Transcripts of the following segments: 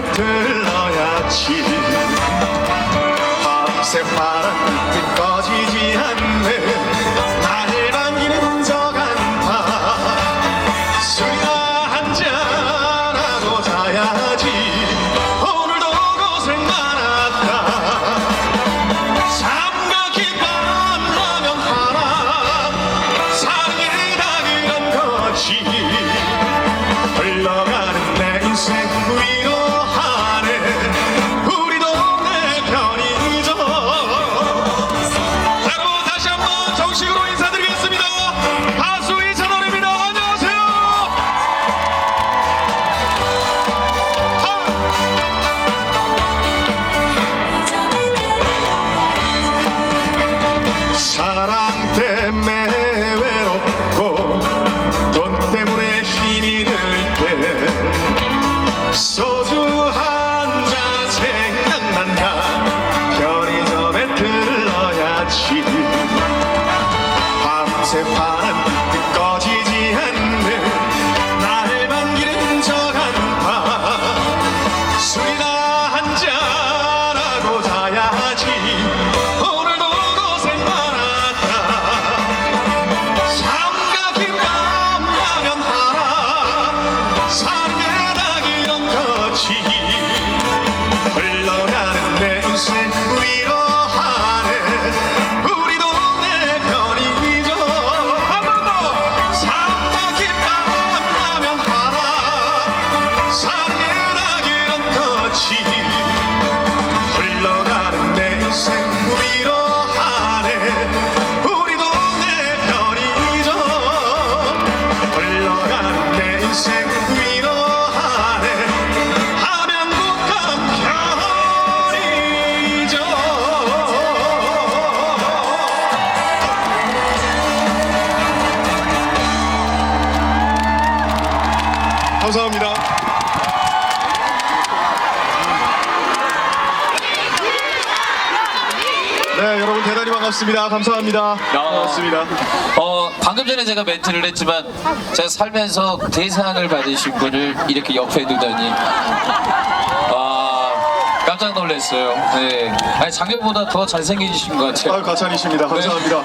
점에 들러야지. 밤새 바람 꺼지지 않는 나를 반기는 저 간파. 술이나 한잔하고 자야지. 오늘도 고생 많았다. 삼각김밥 라면 하나 사랑이다 그런 거지. 흘러가는 내 인생 위로하네 우리 동네 편의점. 여러분 다시 한번 정식으로 인사드리겠습니다. 가수 이찬원입니다. 안녕하세요. 사랑 때문에 외롭고 돈 때문에 힘이 들 때 소주 한 잔 생각난다. 편의점에 들러야지. 밤새 바람 꺼지지 않는 나를 반기는 저 간파. 술이나 한잔하고 자야지. 오늘도 고생 많았다. 삼각김밥 라면 하나 사랑해다 그런 거지. 흘러가는 내 인생 위로하네 우리 동네 편의점. 한 번 더. 삼각김밥 라면 하나 사랑해다 그런 거지. 흘러가는 내 인생 위로하네 우리 동네 편의점. 흘러가는 내 인생 위로하네 함양국감 편의점. 감사합니다. 네, 여러분 대단히 반갑습니다. 감사합니다. 반갑습니다. 방금 전에 제가 멘트를 했지만 제가 살면서 대상을 받으신 분을 이렇게 옆에 두다니 깜짝 놀랐어요. 네. 아니 작년보다 더 잘생기신 것 같아요. 아유, 가찬이십니다. 감사합니다.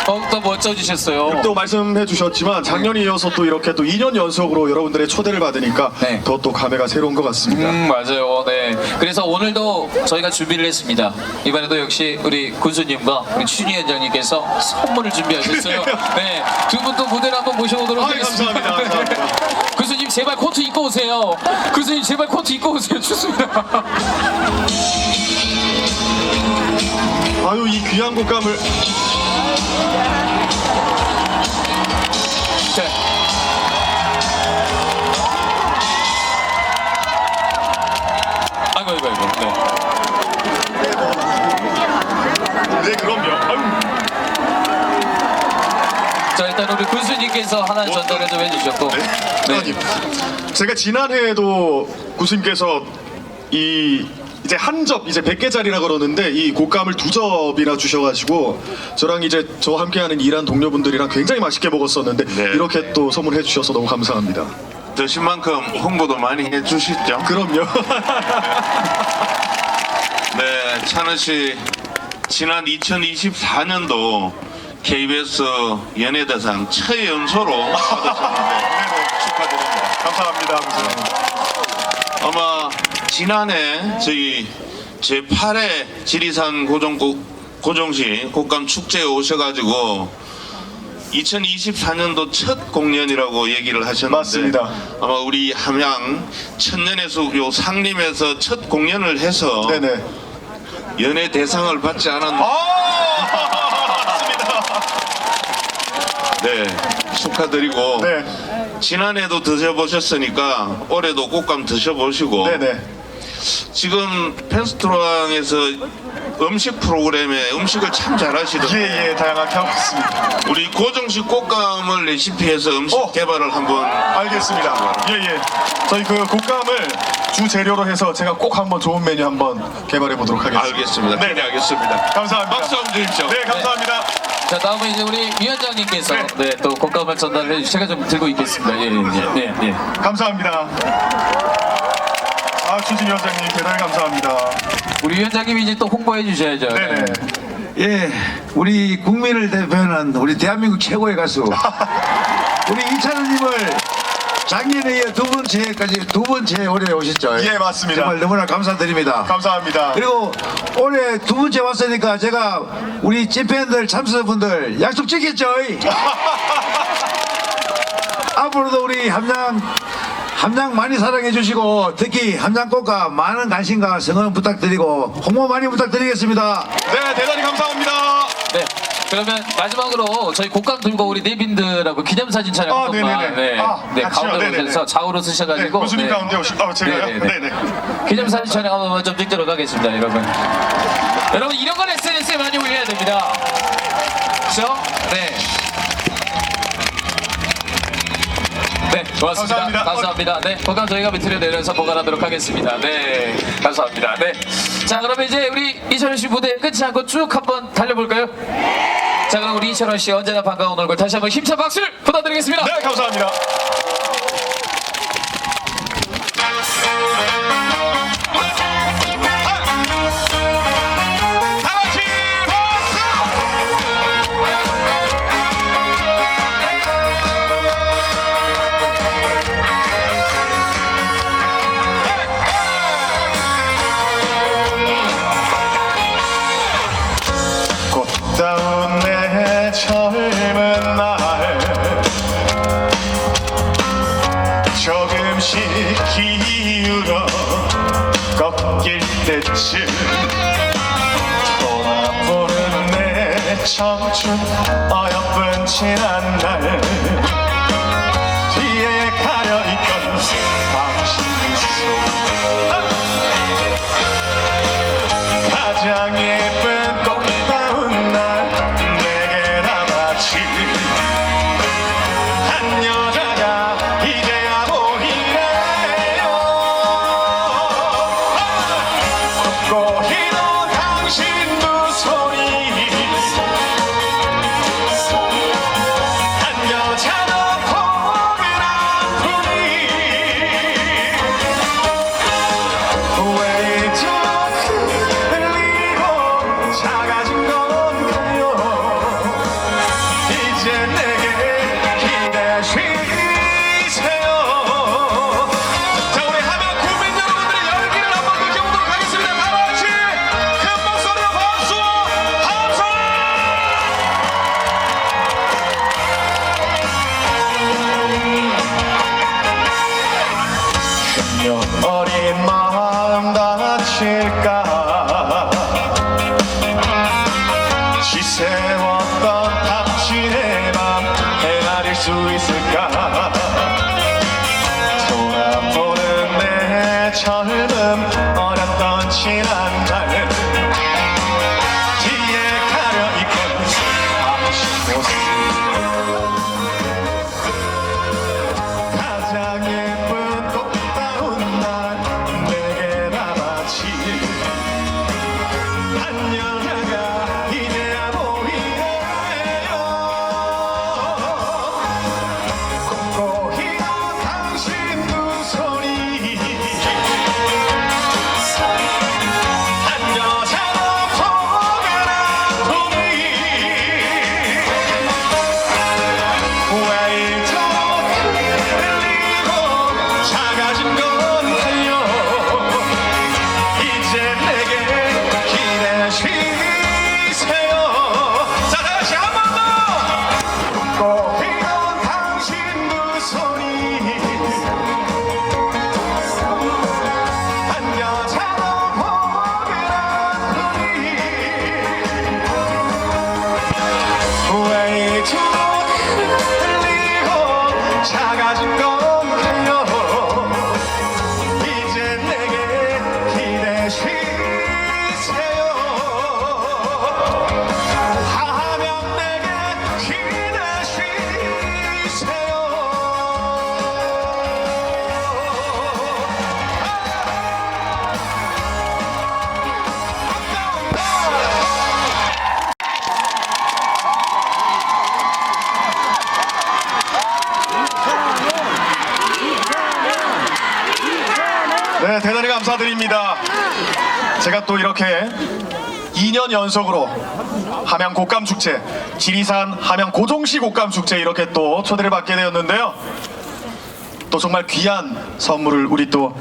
더욱더 멋져지셨어요. 또 말씀해 주셨지만 작년에 이어서 또 이렇게 또 2년 연속으로 여러분들의 초대를 받으니까 네. 더 또 감회가 새로운 것 같습니다. 맞아요. 네. 그래서 오늘도 저희가 준비를 했습니다. 이번에도 역시 우리 군수님과 우리 추진위 원장님께서 선물을 준비하셨어요. 네. 두 분 또 무대를 한번 모셔보도록 하겠습니다. 감사합니다. 감사합니다. 군수님 제발 코트 입고 오세요. 군수님 제발 코트 입고 오세요. 춥습니다. 아유, 이 귀한 곡감을 네. 아이고. 네. 네, 그럼요. 아유. 자 일단 우리 군수님께서 하나 전달을 좀 해주셨고. 네. 제가 지난해에도 구수님께서 이제 한 접, 이제 100개짜리라 그러는데 이 곡감을 2접이나 주셔가지고 저랑 이제 저와 함께하는 일한 동료분들이랑 굉장히 맛있게 먹었었는데 네. 이렇게 또 선물해 주셔서 너무 감사합니다. 드신 만큼 홍보도 많이 해주시죠. 그럼요. 네, 찬원 씨 지난 2024년도 KBS 연예대상 최연소로 받으셨는데 축하드립니다. 감사합니다. 아마 지난해 저희 제8회 지리산 고종시 곡감 축제에 오셔가지고 2024년도 첫 공연이라고 얘기를 하셨는데 맞습니다. 아마 우리 함양 천년의 요 상림에서 첫 공연을 해서 네네. 연예 대상을 받지 않았나. 맞습니다. 네, 축하드리고 네. 지난해도 드셔보셨으니까 올해도 꽃감 드셔보시고 네네. 지금 펜스토랑에서 음식 프로그램에 음식을 참 잘하시더라고요. 예, 다양하게 하고 있습니다. 우리 고정식 꽃감을 레시피해서 음식 개발을 한번. 알겠습니다. 예. 저희 그 곡감을 주 재료로 해서 제가 꼭 한번 좋은 메뉴 한번 개발해 보도록 하겠습니다. 알겠습니다. 네, 알겠습니다. 감사합니다. 박수 한번 주십시오. 네, 감사합니다. 자 다음은 이제 우리 위원장님께서 또 꽃감을 전달해 주시고 제가 좀 들고 있겠습니다. 예. 감사합니다. 아, 박준진 위원장님 대단히 감사합니다. 우리 위원장님이 이제 또 홍보해 주셔야죠. 네네. 예, 우리 국민을 대표하는 우리 대한민국 최고의 가수 우리 이찬원님을 작년에 이어 두 번째 올해 오셨죠? 예, 맞습니다. 정말 너무나 감사드립니다. 감사합니다. 그리고 올해 두 번째 왔으니까 제가 우리 찐팬들 참석분들 약속 지켰죠? 앞으로도 우리 함양 많이 사랑해 주시고 특히 함양꽃과 많은 관심과 성원 부탁드리고 홍보 많이 부탁드리겠습니다. 네, 대단히 감사합니다. 네. 그러면 마지막으로 저희 곡감 들고 우리 네빈들하고 기념사진 촬영 아, 한 번만 네네네. 네, 아, 네 같이요. 가운데 네네네. 오셔서 좌우로 쓰셔가지고 네, 교수님 가운데 오시고 제가요? 네네. 기념사진 촬영 한 번만 좀 찍도록 하겠습니다, 여러분. 여러분 이런 건 SNS에 많이 올려야 됩니다. 그렇죠? 네. 네, 고맙습니다. 감사합니다. 감사합니다. 네, 곡감 저희가 밑으로 내려서 보관하도록 하겠습니다. 네, 감사합니다. 네. 자, 그러면 이제 우리 이철원 씨 무대 끝이 않고 쭉 한번 달려볼까요? 자, 그럼 우리 이철원 씨 언제나 반가운 얼굴 다시 한번 힘찬 박수를 부탁드리겠습니다. 네, 감사합니다. 다 같이 꽃다운 내 젊은 날 조금씩 기울어 꺾일 때쯤 돌아보는 내 청춘 어여쁜 지난 날 뒤에 가려있던 당신 미소 가장 예쁜 꽃다운 날 내게나 마치 한 여자가 이제야 보이네요. 꽃고히도 당신 두 손이 한 여자도 포근한 분이 왜 자꾸 흘리고 작아진 건가요? 이제 내게 기대시세요. 자, 우리 하면 국민 여러분들의 열기를 한번 느껴보도록 하겠습니다. 다 같이 큰 목소리로 박수 함성. 어린 마음 다칠까 지새웠던 당신의 맘 헤아릴 수 있을까 돌아보는 내 젊음 어렸던 지난 날 뒤에 가려있던 당신 모습 가장 예쁜 꽃다운 날 내게나 마치 한 여자가 이제야 보이네요. 꽃고히도 당신 두 손이 한 네, 대단히 감사드립니다. 제가 또 이렇게 2년 연속으로 함양 곡감축제, 지리산 함양 고종시 곡감축제 이렇게 또 초대를 받게 되었는데요. 또 정말 귀한 선물을 우리 또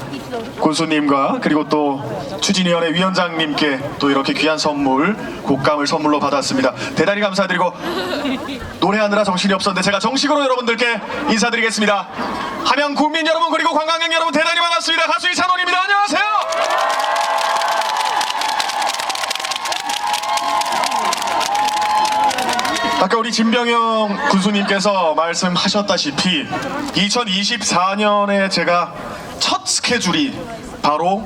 군수님과 그리고 또 추진위원회 위원장님께 또 이렇게 귀한 선물, 곡감을 선물로 받았습니다. 대단히 감사드리고 노래하느라 정신이 없었는데 제가 정식으로 여러분들께 인사드리겠습니다. 함양 국민 여러분 그리고 관광객 여러분 대단히 반갑습니다. 가수 이찬원입니다. 안녕하세요. 아까 우리 진병영 군수님께서 말씀하셨다시피 2024년에 제가 첫 스케줄이 바로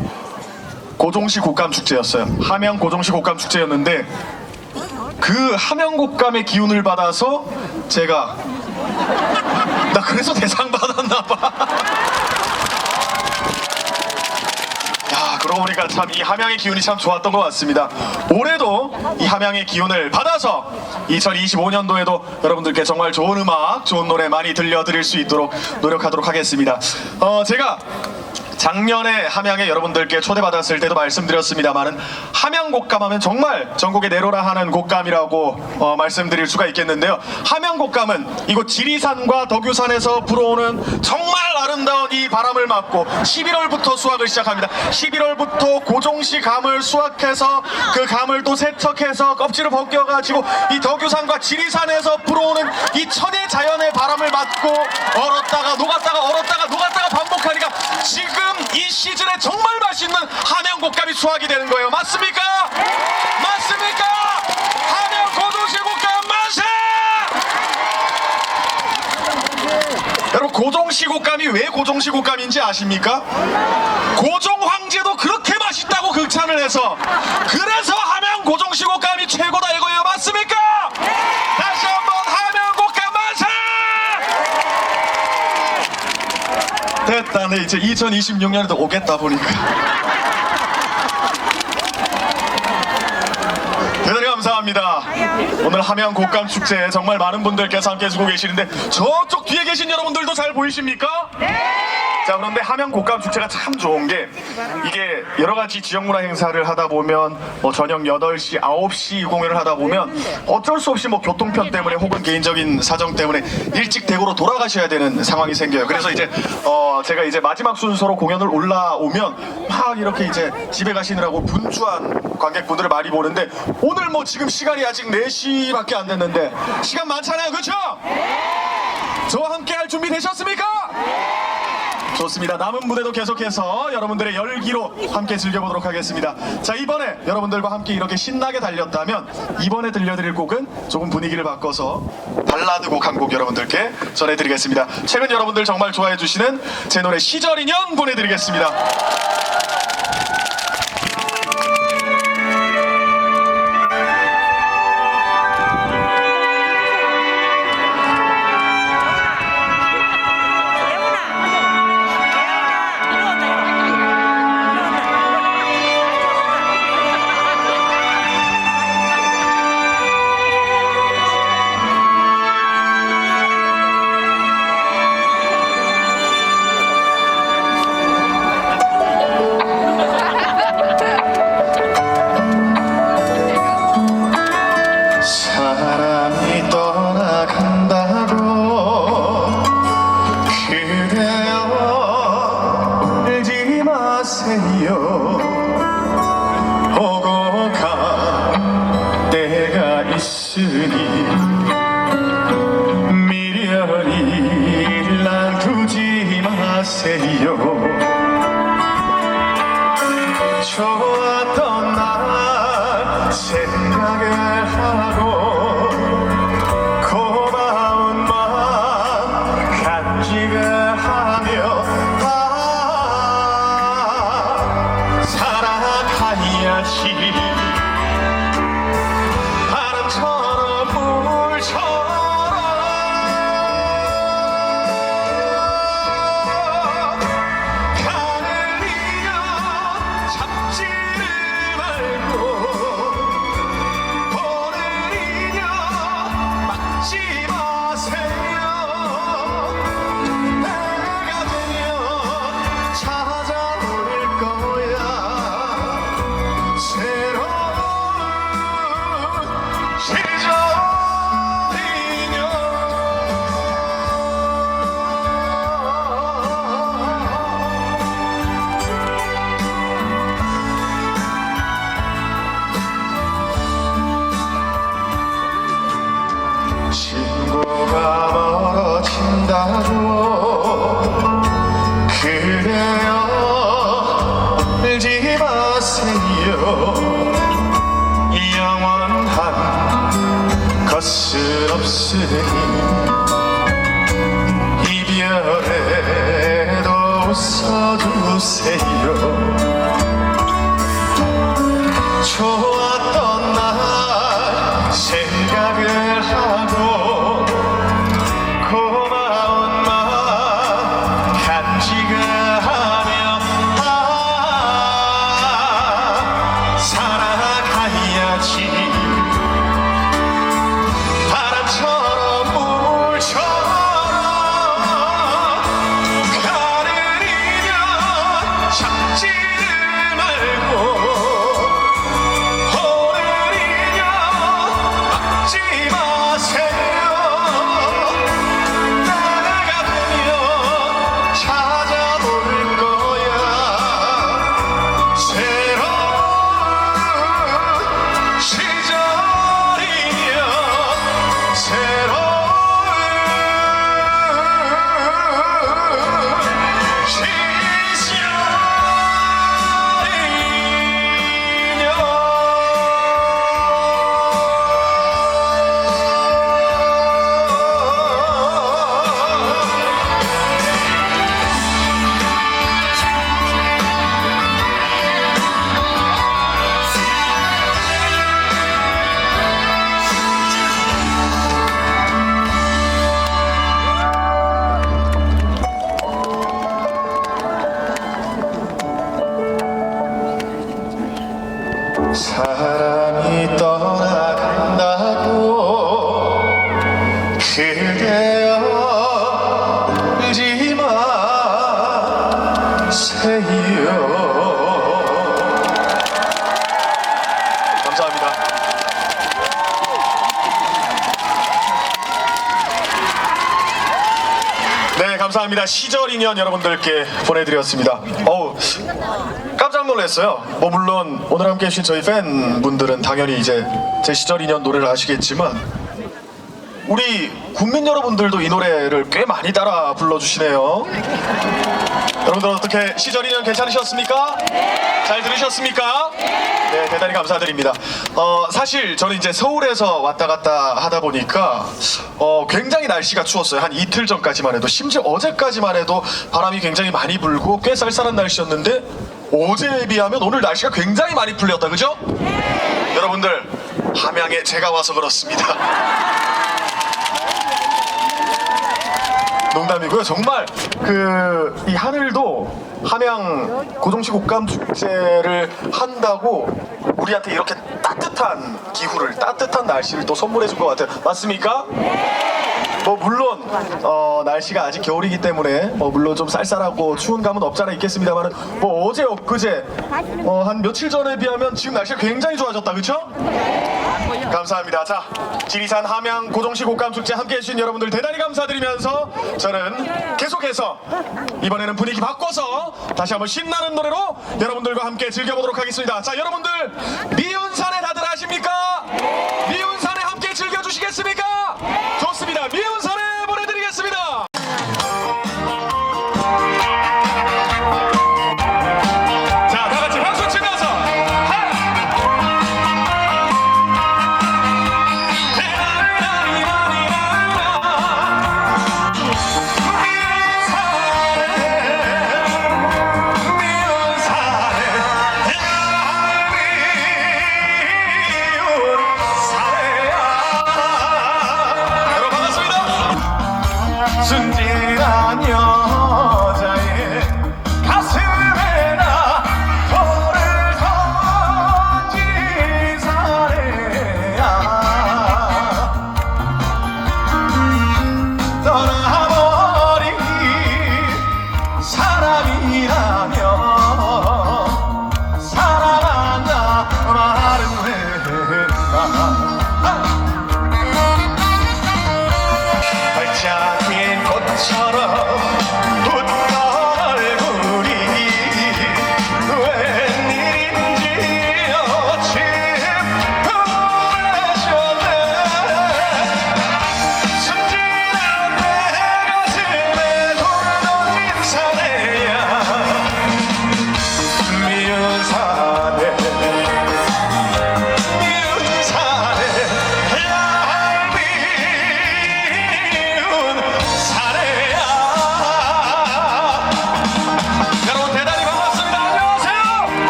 고종시 곡감축제였어요. 함양 고종시 곡감축제였는데 그 함양 곡감의 기운을 받아서 제가 나 그래서 대상 받았나봐. 야, 그러고 보니까 참 이 함양의 기운이 참 좋았던 것 같습니다. 올해도 이 함양의 기운을 받아서 2025년도에도 여러분들께 정말 좋은 음악, 좋은 노래 많이 들려드릴 수 있도록 노력하도록 하겠습니다. 제가 작년에 함양에 여러분들께 초대받았을 때도 말씀드렸습니다만은 함양 곡감하면 정말 전국에 내로라 하는 곡감이라고 말씀드릴 수가 있겠는데요. 함양 곡감은 이곳 지리산과 덕유산에서 불어오는 정말 아름다운 이 바람을 맞고 11월부터 수확을 시작합니다. 11월부터 고종시 감을 수확해서 그 감을 또 세척해서 껍질을 벗겨가지고 이 덕유산과 지리산에서 불어오는 이 천혜 자연의 바람을 맞고 얼었다가 녹았다가 얼었다가 녹았다가 반복하니까 지금 이 시즌에 정말 맛있는 함양 곡감이 수확이 되는 거예요. 맞습니까? 맞습니까? 함양 고종시 곡감 만세! 여러분 고종시 곡감이 왜 고종시 곡감인지 아십니까? 고종 황제도 그렇게 맛있다고 극찬을 해서 그래서 함양 고종시 곡감이 최고다 이거예요. 맞습니까? 다시 한번 함양 곡감 만세! 됐다. 네, 이제 2026년에도 오겠다 보니까. 대단히 감사합니다. 오늘 함양 곡감 축제에 정말 많은 분들께서 함께 해주고 계시는데 저쪽 뒤에 계신 여러분들도 잘 보이십니까? 자, 그런데 함양 곡감 축제가 참 좋은 게 이게 여러 가지 지역 문화 행사를 하다 보면 저녁 8시, 9시 공연을 하다 보면 어쩔 수 없이 교통편 때문에 혹은 개인적인 사정 때문에 일찍 대구로 돌아가셔야 되는 상황이 생겨요. 그래서 이제 제가 이제 마지막 순서로 공연을 올라오면 막 이렇게 이제 집에 가시느라고 분주한 관객분들을 많이 보는데 오늘 지금 시간이 아직 4시밖에 안 됐는데 시간 많잖아요. 그렇죠? 저와 함께 할 준비 되셨습니까? 좋습니다. 남은 무대도 계속해서 여러분들의 열기로 함께 즐겨보도록 하겠습니다. 자, 이번에 여러분들과 함께 이렇게 신나게 달렸다면 이번에 들려드릴 곡은 조금 분위기를 바꿔서 발라드 곡 한 곡 여러분들께 전해드리겠습니다. 최근 여러분들 정말 좋아해 주시는 제 노래 시절 인연 보내드리겠습니다. 오고 갈 때가 있으니 미련이 날 두지 마세요. 좋았던 날 생각을 하고 고마운 마음 간직을 하며 살아가야지. 바람처럼 물처럼 가는 인연 잡지를 말고 보는 인연 막지 마세요. 내가 되면 찾아올 거 울지 마세요. 영원한 것은 없으니 이별에도 웃어주세요. 좋았던 날 생각을 하고 고마운 마음 간직하며 살아가야지. 바람처럼 물처럼 가느리면 잡지를 말고 오늘이면 막지 마세요. 내가 보면 찾아올 거야. 새로운 시절이면 새로운 사람이 떠나간다고 그대여 울지 마세요. 감사합니다. 네, 감사합니다. 시절 인연 여러분들께 보내드렸습니다. 어우, 깜짝 놀랐어요. 뭐 물론 오늘 함께 해주신 저희 팬분들은 당연히 이제 제 시절 인연 노래를 아시겠지만 우리 국민 여러분들도 이 노래를 꽤 많이 따라 불러주시네요. 여러분들 어떻게 시절 인연 괜찮으셨습니까? 잘 들으셨습니까? 네, 대단히 감사드립니다. 사실 저는 이제 서울에서 왔다 갔다 하다 보니까 굉장히 날씨가 추웠어요. 한 이틀 전까지만 해도, 심지어 어제까지만 해도 바람이 굉장히 많이 불고 꽤 쌀쌀한 날씨였는데 어제에 비하면 오늘 날씨가 굉장히 많이 풀렸다, 그죠? 여러분들, 함양에 제가 와서 그렇습니다. 농담이고요. 정말 이 하늘도 함양 고종시 곡감 축제를 한다고 우리한테 이렇게 따뜻한 기후를, 따뜻한 날씨를 또 선물해 준 것 같아요. 맞습니까? 뭐 물론 날씨가 아직 겨울이기 때문에 물론 좀 쌀쌀하고 추운 감은 없잖아 있겠습니다만, 뭐 어제 엊그제 한 며칠 전에 비하면 지금 날씨가 굉장히 좋아졌다, 그렇죠? 감사합니다. 자, 지리산 함양 고종시 곡감축제 함께 해주신 여러분들 대단히 감사드리면서 저는 계속해서 이번에는 분위기 바꿔서 다시 한번 신나는 노래로 여러분들과 함께 즐겨보도록 하겠습니다. 자, 여러분들 미운산에 다들 아십니까? 미운산에 함께 즐겨주시겠습니까? 좋습니다. 미운산에 보내드리겠습니다. 자, 다같이 박수 치면서 미운산에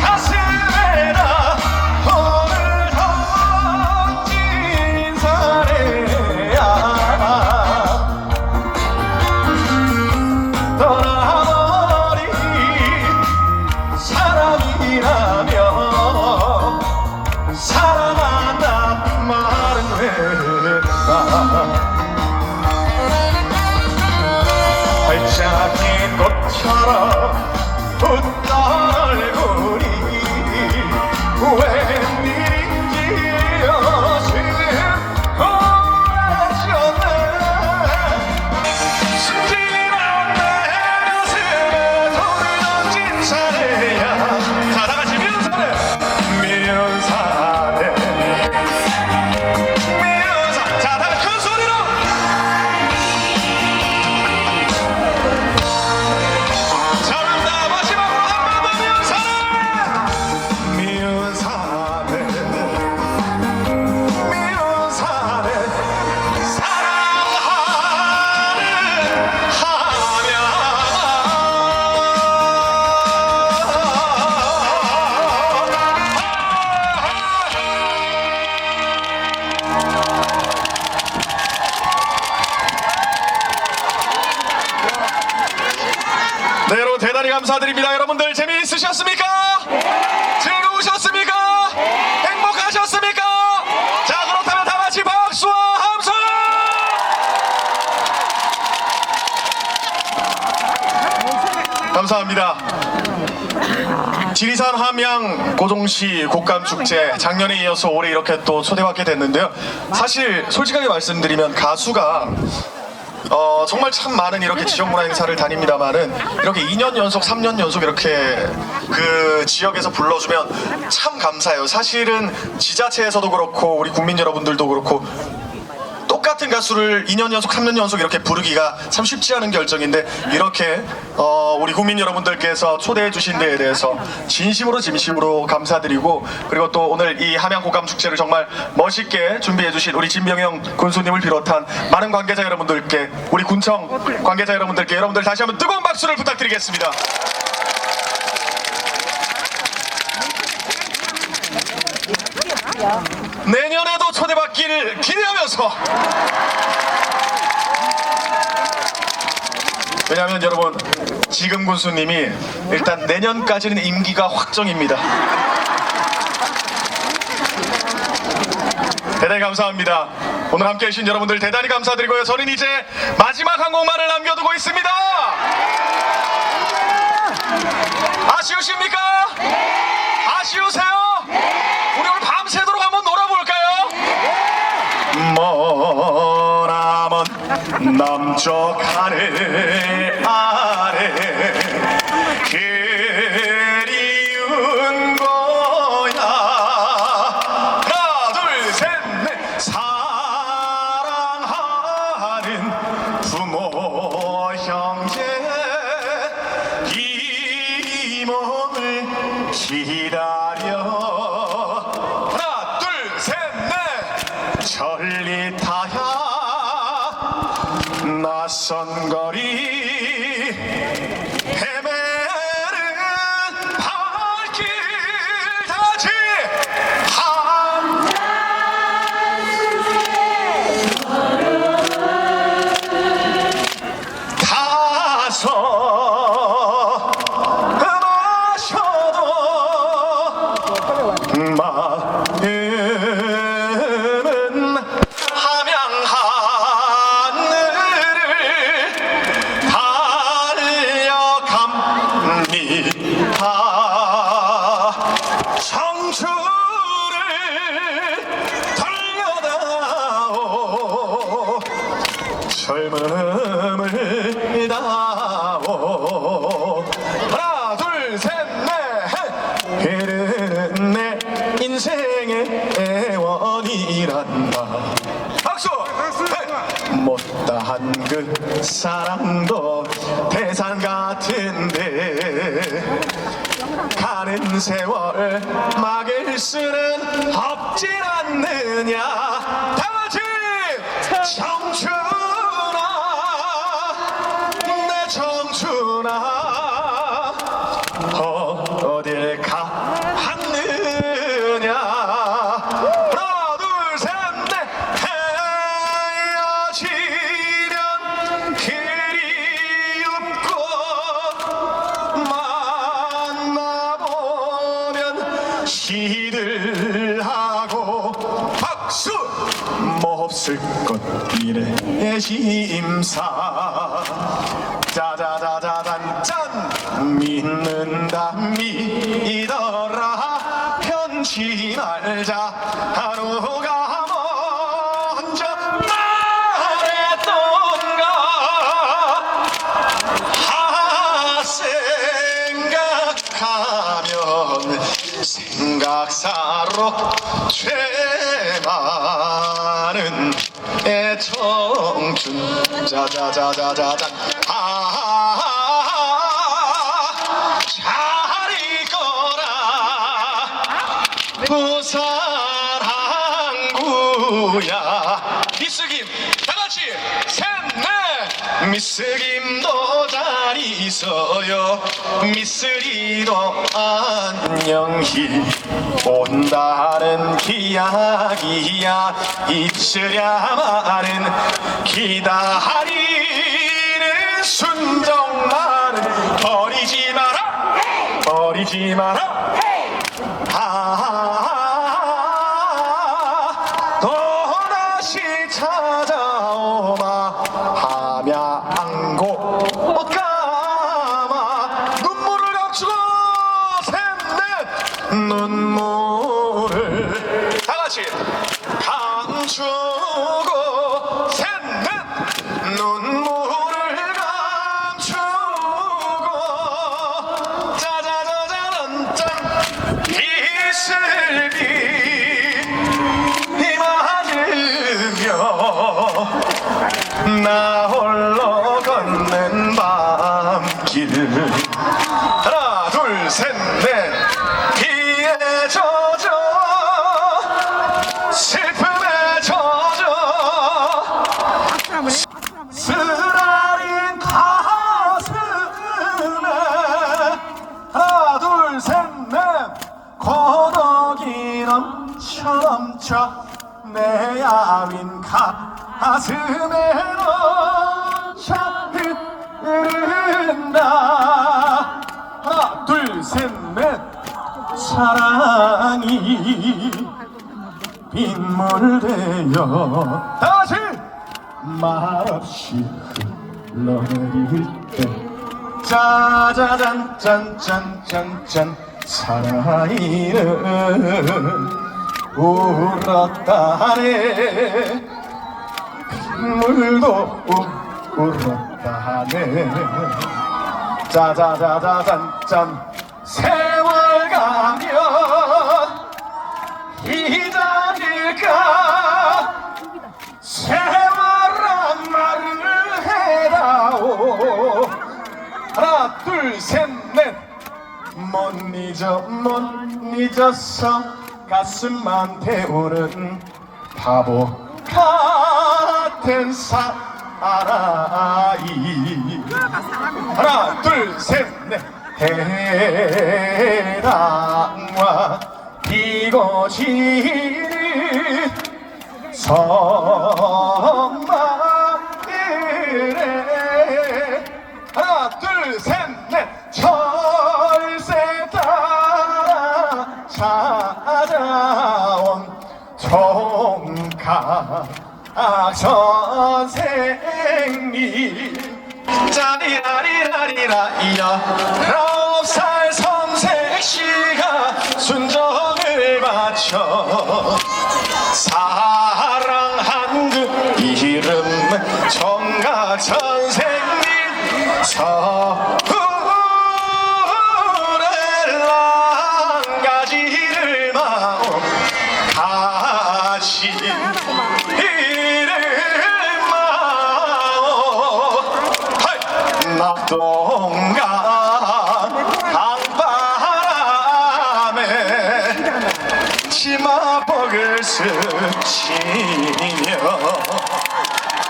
가슴에다 오늘도 찐 사내야 떠나버린 사람이라며 사랑한다 말은 했다 활짝인 꽃처럼 웃던 얼굴이 웬일인지 지금 오래졌네 숨지는 내 가슴에 돌을 던진 사내야 자 다같이 미운 사내 미운 사내 미운 사내 자 다같이 큰 소리로 잘한다 마지막으로 한 번 더 미운 사내 미운 사내 네, 여러분 대단히 감사드립니다. 여러분들 재미있으셨습니까? 즐거우셨습니까? 행복하셨습니까? 자, 그렇다면 다 같이 박수와 함성! 감사합니다. 지리산 함양 고종시 곡감축제 작년에 이어서 올해 이렇게 또 초대받게 됐는데요. 사실 솔직하게 말씀드리면 가수가 정말 참 많은 이렇게 지역문화 행사를 다닙니다만은 이렇게 2년 연속, 3년 연속 이렇게 그 지역에서 불러주면 참 감사해요. 사실은 지자체에서도 그렇고 우리 국민 여러분들도 그렇고 똑같은 가수를 2년 연속, 3년 연속 이렇게 부르기가 참 쉽지 않은 결정인데 이렇게 우리 국민 여러분들께서 초대해 주신 데에 대해서 진심으로 감사드리고 그리고 또 오늘 이 함양 곡감축제를 정말 멋있게 준비해 주신 우리 진병영 군수님을 비롯한 많은 관계자 여러분들께 우리 군청 관계자 여러분들께 여러분들 다시 한번 뜨거운 박수를 부탁드리겠습니다. 내년에도 초대받기를 기대하면서 왜냐하면 여러분 지금 군수님이 일단 내년까지는 임기가 확정입니다. 대단히 감사합니다. 오늘 함께 해주신 여러분들 대단히 감사드리고요. 저는 이제 마지막 한 곡만을 남겨두고 있습니다. 아쉬우십니까? 아쉬우세요? 우리 오늘 밤새도록 한번 놀아볼까요? 머나먼 남쪽 하늘 아래 그리운 거야 하나 둘 셋 넷 사랑하는 부모 형제 이 몸을 기다려 전리타야 낯선 거리 헤매는 발길 다시 타서 마셔도 청춘을 돌려다오 젊음을 다오 하나 둘 셋 넷 흐르는 내 인생의 애원이란다 박수! 못다한 그 사랑도 태산 같은데 가는 세월 막을 수는 없질 않느냐 다같이 청춘아 내 청춘아 어딜 가 시들하고 박수 몹쓸 것 이래 심사 짜자자자잔 짠 믿는다 믿어라 편치 말자 하루가 먼저 말했던가 생각하면 생각사로 죄 많은 애청춘 자자자자자잔 잘 있거라 부산 항구야 미스김 다같이 셋넷 미스김도 잘 있어요 미스리도 안녕히 온다는 기약이야 있으랴마는 기다리는 순정만은 버리지 마라 버리지 마라 또다시 찾아오마 함양고 까마 눈물을 감추고 셋넷 눈물을 다같이 감추고 셋넷 눈물을 감추고 짜자자자란 짠 이슬비 맞으며 나 홀로 걷는 밤길 하나 둘 셋 넷 비에 젖어 슬픔에 젖어 쓰라린 가슴에 하나 둘 셋 넷 고독이 넘쳐 내 야윈 가슴에 넘쳐 흐른다 하나 둘 셋 넷 사랑이 빗물 되어 다시 말없이 흘러내릴 때 짜자잔 짠짠짠짠 사랑이는 울었다네 빗물도 울었다네 짜자자자잔짠 세월 가면 잊어질까 세월아 말을 해다오 하나 둘 셋 넷 못 잊었어 가슴만 태우는 바보 같은 사나이 하나 둘 셋 넷 해랑과 피고 지는 섬마을에 하나 둘 셋 넷 철새 따라 찾아온 총각 선생님 짜리라리라리라 19살 섬색시가 순정을 바쳐 사랑한 그 이름 총각 선생님 서울의 랑가지를 마음 가신 낙동강 강바람에 치마복을 스치며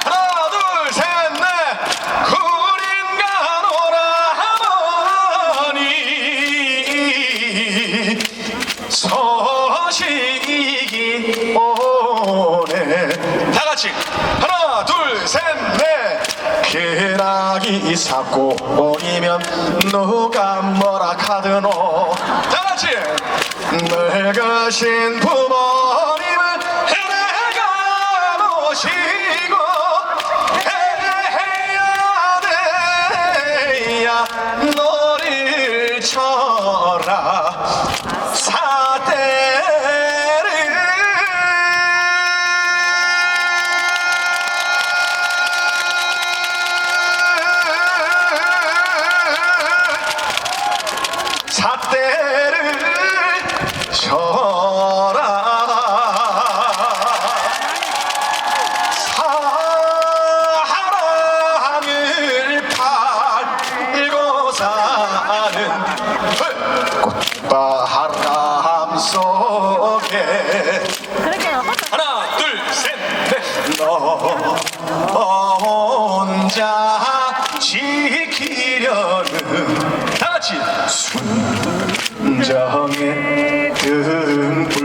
하나 둘 셋 넷 구린가 노라하니 소식이 오네 다같이 하나 둘 셋 넷 기락이 사고이면 누가 뭐라 카드노 다같이 늙으신 부모님을 내가 모시고 해야 너를 쳐라 사대를 쳐라 사랑을 팔고 사는 꽃바람 속에 하나 둘셋넷 너 혼자 지키려는 다같이 순정의 등불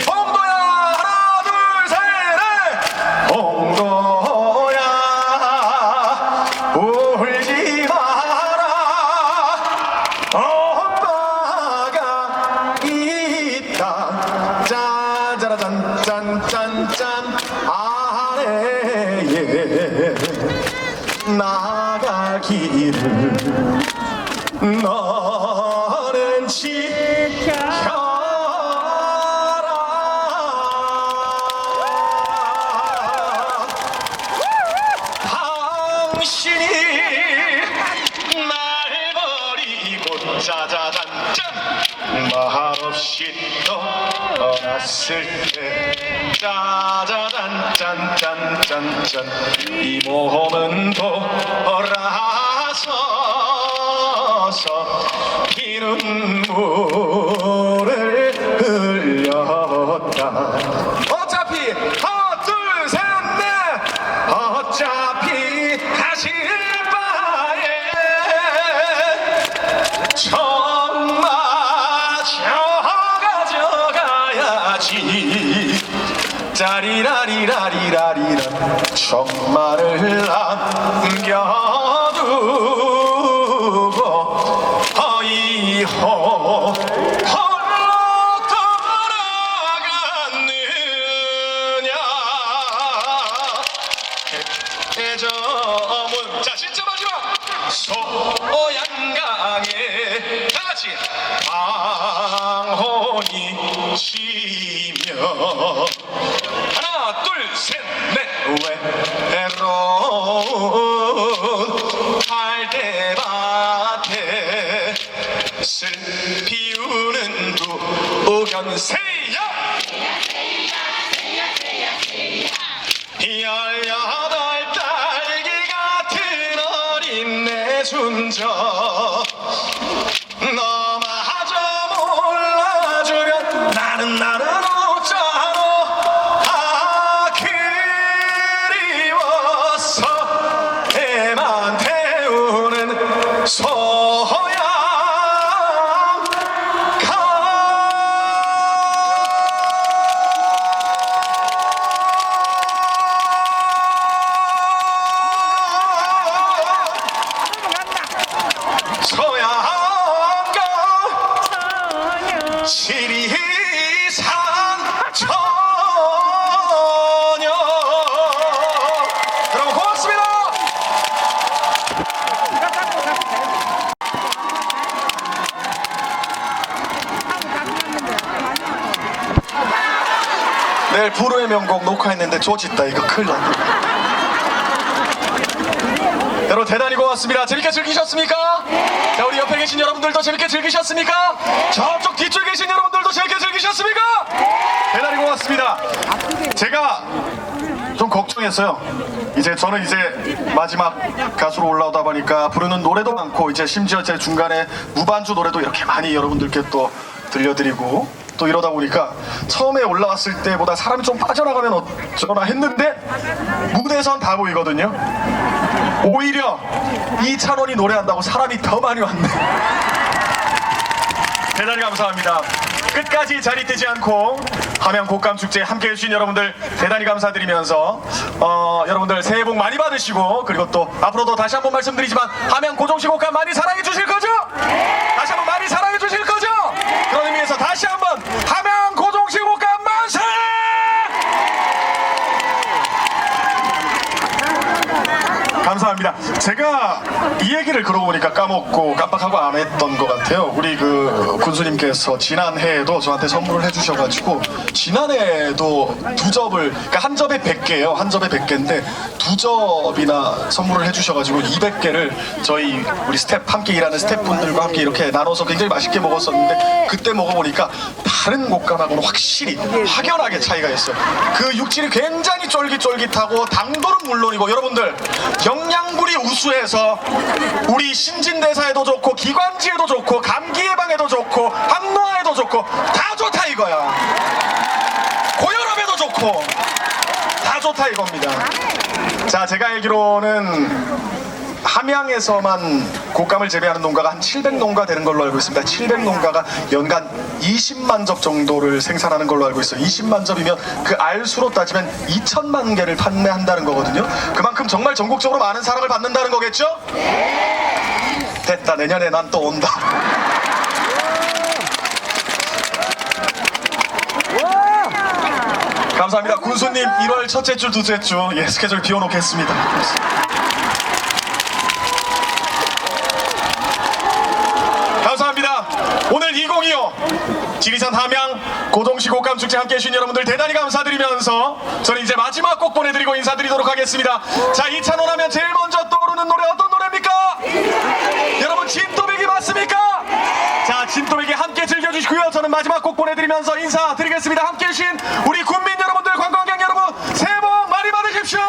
홍도야 하나 둘셋넷 홍도야 울지 마라 오빠가 있다 짠짜라짠짠짠짠 아래에 나갈 길을 너는 지켜라 당신이 날 버리고 짜자잔짠 말없이 떠났을 때 짜자잔짠짠짠짠 이 몸은 돌아서서 피눈물을 흘렸다 어차피 하나 둘셋넷 어차피 가실 바에 정마저 가져가야지 짜리라리라리라리라 정말을 남겨두고 어이호 홀로 돌아갔느냐 해저문 자 진짜 마지막 소양강에 다같이 방혼이 치며 하나 둘셋넷 외로운 갈대밭에 슬 피우는 두견새야 18딸기 같은 어린 내 순정 너마저 몰라주면 나는 웃잖아 아 그리워서 애만 태우는 소양 소양강 지리산 처녀 여러분 고맙습니다. 내일 불후의 명곡 녹화했는데 조짓다 이거 큰일 났네. 여러분 대단히 고맙습니다. 재밌게 즐기셨습니까? 자 우리 옆에 계신 여러분들도 재밌게 즐기셨습니까? 저쪽 뒤쪽에 계신 여러분들도 재밌게 즐기셨습니까? 대단히 고맙습니다. 제가 좀 걱정했어요. 저는 이제 마지막 가수로 올라오다 보니까 부르는 노래도 많고 이제 심지어 제 중간에 무반주 노래도 이렇게 많이 여러분들께 또 들려드리고 또 이러다 보니까 처음에 올라왔을 때보다 사람이 좀 빠져나가면 어쩌나 했는데 무대에선 다 보이거든요. 오히려 이찬원이 노래한다고 사람이 더 많이 왔네. 대단히 감사합니다. 끝까지 자리 뜨지 않고 함양 곡감축제에 함께 해주신 여러분들 대단히 감사드리면서 여러분들 새해 복 많이 받으시고 그리고 또 앞으로도 다시 한번 말씀드리지만 함양 고종시 곡감 많이 사랑해 주실 거죠? 다시 한번 많이 사랑해 주실 거죠? 그런 의미에서 다시 한번 감사합니다. 제가 이 얘기를 그러고 보니까 까먹고 깜빡하고 안 했던 것 같아요. 우리 그 군수님께서 지난해에도 저한테 선물을 해주셔가지고 지난해에도 두 접을, 그러니까 한 접에 100개예요. 한 접에 100개인데 두 접이나 선물을 해주셔가지고 200개를 저희 우리 함께 일하는 스태프분들과 함께 이렇게 나눠서 굉장히 맛있게 먹었었는데 그때 먹어보니까 다른 곶감하고는 확실히 확연하게 차이가 있어요. 그 육질이 굉장히 쫄깃쫄깃하고 당도는 물론이고 여러분들 영양분이 우수해서 우리 신진대사에도 좋고 기관지에도 좋고 감기 예방에도 좋고 항노화에도 좋고 다 좋다 이거야. 고혈압에도 좋고 다 좋다 이겁니다. 자, 제가 알기로는 함양에서만 곶감을 재배하는 농가가 한 700농가 되는 걸로 알고 있습니다. 700농가가 연간 20만 접 정도를 생산하는 걸로 알고 있어요. 20만 접이면 그 알수로 따지면 2천만 개를 판매한다는 거거든요. 그만큼 정말 전국적으로 많은 사랑을 받는다는 거겠죠? 됐다, 내년에 난 또 온다. 감사합니다. 군수님 1월 첫째 주, 둘째 주 스케줄 비워놓겠습니다. 감사합니다. 오늘 2025 지리산 함양 고동시 곶감 축제 함께 해주신 여러분들 대단히 감사드리면서 저는 이제 마지막 곡 보내드리고 인사드리도록 하겠습니다. 자, 이찬원 하면 제일 먼저 떠오르는 노래 어떤 노래입니까? 여러분 진또배기 맞습니까? 자, 진또배기 함께 즐겨주시고요. 저는 마지막 곡 보내드리면서 인사드리겠습니다. 함께 해주신 우리 국민 여러분들, 관광객 여러분, 새해 복 많이 받으십시오.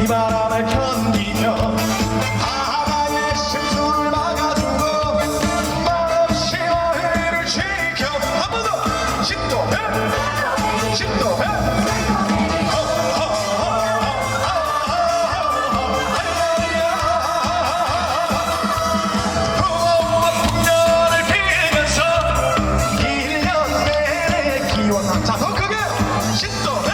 이 바람을 견디며 하나의 실수를 막아주고 말없이 너희를 지켜 한 번 더 신도해 풍년을 피면서 1년 내내 기원 자, 더 크게 신도해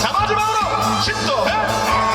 자, 마지막으로 신도해